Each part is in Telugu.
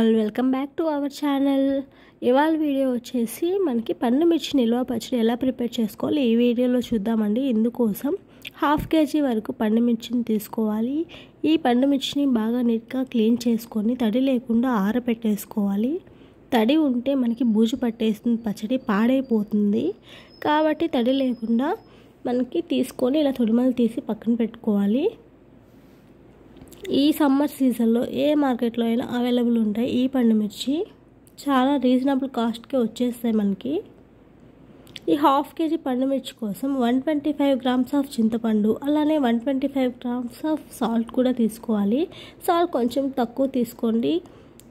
All welcome back to our channel. ఇవాళ వీడియో వచ్చేసి మనకి పండు మిర్చి నిల్వ పచ్చడి ఎలా ప్రిపేర్ చేసుకోవాలి ఈ వీడియోలో చూద్దామండి. ఇందుకోసం 1/2 kg వరకు పండు మిర్చిని తీసుకోవాలి. ఈ పండు మిర్చిని బాగా నీట్గా క్లీన్ చేసుకొని తడి లేకుండా ఆరబెట్టేసుకోవాలి. తడి ఉంటే మనకి బూజు పట్టేస్తుంది, పచ్చడి పాడైపోతుంది. కాబట్టి తడి లేకుండా మనకి తీసుకొని ఇలా తొడిమలు తీసి పక్కన పెట్టుకోవాలి. ఈ సమ్మర్ సీజన్లో ఏ మార్కెట్లో అయినా అవైలబుల్ ఉంటాయి. ఈ పండు మిర్చి చాలా రీజనబుల్ కాస్ట్కే వచ్చేస్తాయి మనకి. ఈ 1/2 kg పండు మిర్చి కోసం 125 grams ఆఫ్ చింతపండు, అలానే 125 grams ఆఫ్ సాల్ట్ కూడా తీసుకోవాలి. సాల్ట్ కొంచెం తక్కువ తీసుకోండి,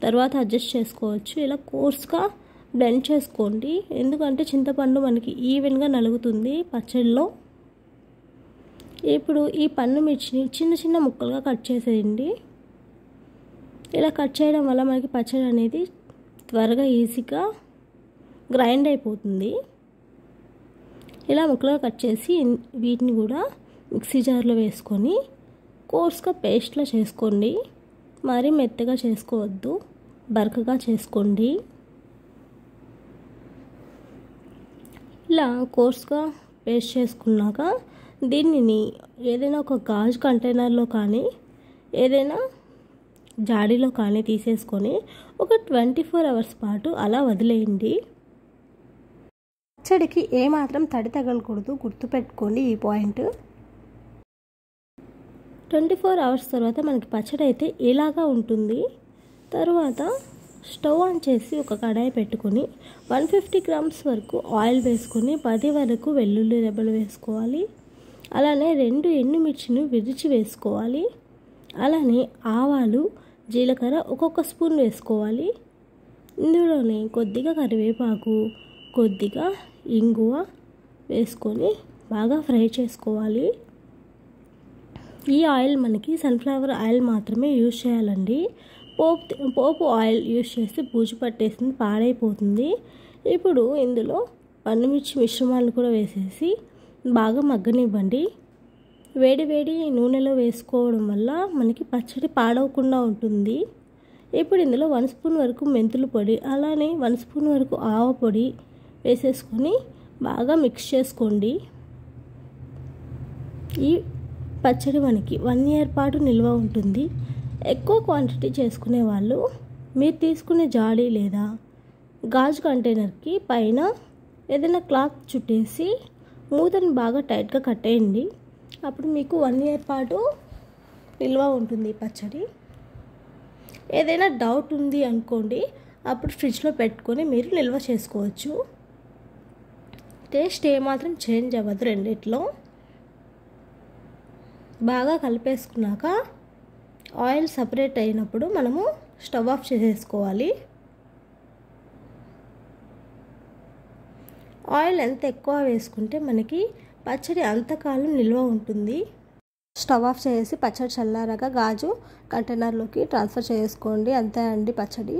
తర్వాత అడ్జస్ట్ చేసుకోవచ్చు. ఇలా కోర్స్గా బ్లెండ్ చేసుకోండి, ఎందుకంటే చింతపండు మనకి ఈవెన్గా నలుగుతుంది పచ్చడిలో. ఇప్పుడు ఈ పండు మిర్చిని చిన్న చిన్న ముక్కలుగా కట్ చేసేయండి. ఇలా కట్ చేయడం వల్ల మనకి పచ్చడి అనేది త్వరగా ఈజీగా గ్రైండ్ అయిపోతుంది. ఇలా ముక్కలుగా కట్ చేసి వీటిని కూడా మిక్సీ జార్లో వేసుకొని కోర్స్గా పేస్ట్లా చేసుకోండి. మరీ మెత్తగా చేసుకోవద్దు, బరకగా చేసుకోండి. ఇలా కోర్స్గా పేస్ట్ చేసుకున్నాక దీనిని ఏదైనా ఒక గాజు కంటైనర్లో కానీ ఏదైనా జాడీలో కానీ తీసేసుకొని ఒక 24 hours పాటు అలా వదిలేయండి. పచ్చడికి ఏమాత్రం తడి తగలకూడదు, గుర్తుపెట్టుకోండి ఈ పాయింట్. 24 hours తర్వాత మనకి పచ్చడి అయితే ఇలాగా ఉంటుంది. తర్వాత స్టవ్ ఆన్ చేసి ఒక కడాయి పెట్టుకొని 150 grams వరకు ఆయిల్ వేసుకొని 10 వరకు వెల్లుల్లి రెబ్బలు వేసుకోవాలి. అలానే 2 ఎండుమిర్చిని విరిచి వేసుకోవాలి. అలానే ఆవాలు, జీలకర్ర ఒక్కొక్క స్పూన్ వేసుకోవాలి. ఇందులోనే కొద్దిగా కరివేపాకు, కొద్దిగా ఇంగువ వేసుకొని బాగా ఫ్రై చేసుకోవాలి. ఈ ఆయిల్ మనకి సన్ఫ్లవర్ ఆయిల్ మాత్రమే యూజ్ చేయాలండి. పోపు ఆయిల్ యూజ్ చేస్తే బూజు పట్టేసింది, పాడైపోతుంది. ఇప్పుడు ఇందులో పండుమిర్చి మిశ్రమాలను కూడా వేసేసి బాగా మగ్గనివ్వండి. వేడి వేడి నూనెలో వేసుకోవడం వల్ల మనకి పచ్చడి పాడవకుండా ఉంటుంది. ఇప్పుడు ఇందులో 1 స్పూన్ వరకు మెంతుల పొడి, అలానే 1 స్పూన్ వరకు ఆవ పొడి వేసేసుకొని బాగా మిక్స్ చేసుకోండి. ఈ పచ్చడి మనకి 1 year పాటు నిల్వ ఉంటుంది. ఎక్కువ క్వాంటిటీ చేసుకునే వాళ్ళు మీరు తీసుకునే జాడీ లేదా గాజు కంటైనర్కి పైన ఏదైనా క్లాత్ చుట్టేసి మూతను బాగా టైట్గా కట్టేయండి. అప్పుడు మీకు 1 year పాటు నిల్వ ఉంటుంది పచ్చడి. ఏదైనా డౌట్ ఉంది అనుకోండి, అప్పుడు ఫ్రిడ్జ్లో పెట్టుకొని మీరు నిల్వ చేసుకోవచ్చు. టేస్ట్ ఏమాత్రం చేంజ్ అవ్వదు రెండిట్లో. బాగా కలిపేసుకున్నాక ఆయిల్ సపరేట్ అయినప్పుడు మనము స్టవ్ ఆఫ్ చేసేసుకోవాలి. ఆయిల్ ఎంత ఎక్కువ వేసుకుంటే మనకి పచ్చడి అంతకాలం నిల్వ ఉంటుంది. స్టవ్ ఆఫ్ చేసి పచ్చడి చల్లారాక గాజు కంటైనర్లోకి ట్రాన్స్ఫర్ చేసుకోండి. అంతే అండి పచ్చడి.